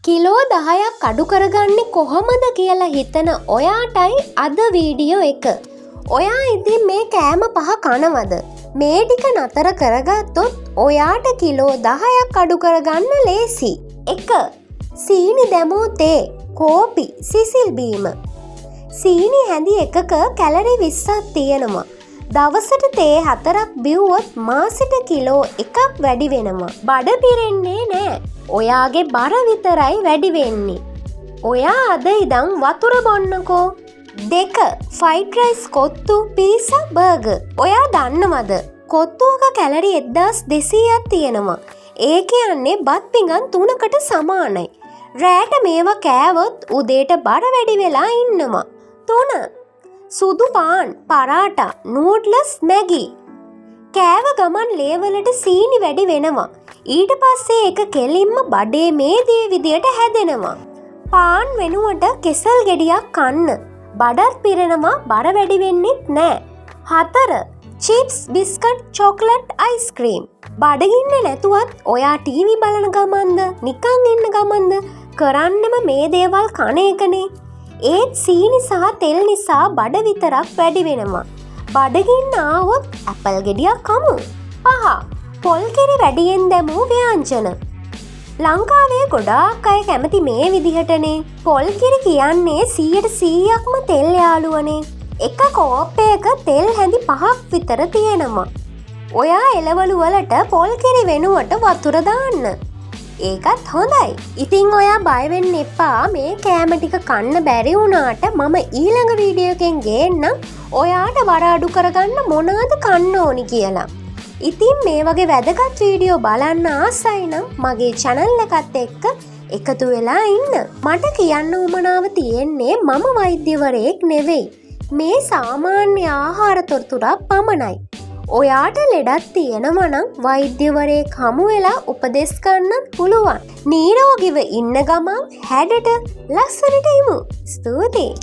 Kilo 10ක් අඩු කරගන්නේ කොහොමද කියලා හිතන ඔයාටයි අද වීඩියෝ එක. ඔයා ඉතින් මේ කෑම පහ කනවද? මේ ටික නතර කරගත්තොත් ඔයාට කිලෝ 10ක් අඩු කරගන්න ලේසි. 1. සීනි දැමූ තේ, කෝපි, සිසිල් බීම. සීනි හැඳි එකක කැලරි 20ක් තියෙනවා. දවසට තේ 4ක් බිව්වොත් මාසෙට කිලෝ 1ක් වැඩි වෙනවා. බඩ පිරෙන්නේ නෑ. ඔයාගේ බර විතරයි වැඩි වෙන්නේ. ඔයා අද ඉඳන් වතුර බොන්නකෝ. 2. Fried rice kottu, pizza, burger. ඔයා දන්නවද? කොත්තුවක කැලරි 1200ක් තියෙනවා. ඒ කියන්නේ බත් පිඟන් 3කට සමානයි. රෑට මේවා කෑවොත් උදේට බර වැඩි වෙලා ඉන්නවා. 3. සුදු පාන්, පරාටා, නූඩ්ලස්, මැගි. කෑව ගමන් ලේවලට සීනි වැඩි වෙනවා. ඊට පස්සේ ඒක කෙලින්ම බඩේ මේදේ විදියට හැදෙනවා. පාන් වෙනුවට කෙසල් ගෙඩියක් කන්න. බඩත් පිරෙනවා, බර වැඩි වෙන්නෙත් නෑ. 4. Chips, biscuit, chocolate, ice cream. බඩගින්න නැතුවත් ඔයා ටීවී බලන ගමන්ද නිකන් ඉන්න ගමන්ද කරන්නම මේ දේවල් කන එකනේ. ඒත් සීනි සහ තෙල් නිසා බඩ විතරක් වැඩි වෙනවා. බඩගින්න ආවොත් ඇපල් ගෙඩියක් කමු. 5. පොල් කිරි වැඩියෙන් දැමූ ව්‍යංජන. ලංකාවේ ගොඩාක් අය කැමති මේ විදිහටනේ. පොල් කිරි කියන්නේ 100%ක්ම තෙල් යාළුවනේ. එක කෝප්පයක තෙල් හැඳි 5ක් විතර තියෙනවා. ඔයා එළවලු වලට පොල් කිරි වෙනුවට වතුර දාන්න. ඒකත් හොඳයි. ඉතින් ඔයා බය වෙන්න එපා. මේ කෑම ටික කන්න බැරි වුණාට මම ඊළඟ වීඩියෝ එකෙන් ගේන්නම් ඔයාට බර අඩු කරගන්න මොනවද කන්න ඕනි කියලා. ඉතින් මේ වගේ වැදගත් වීඩියෝ බලන්න ආසයි නම් මගේ channel එකත් එක්ක එකතු වෙලා ඉන්න. මට කියන්න උවමනාව තියෙන්නේ මම වෛද්‍යවරයෙක් නෙවෙයි. මේ සාමාන්‍ය ආහාර තොරතුරක් පමණයි. ඔයාට ලෙඩක් තියෙනවා නම් වෛද්‍යවරයෙක් හමු වෙලා උපදෙස් ගන්නත් පුළුවන්. නිරෝගීව ඉන්න ගමන් හැඩට ලස්සනට ඉමු. ස්තුතියි.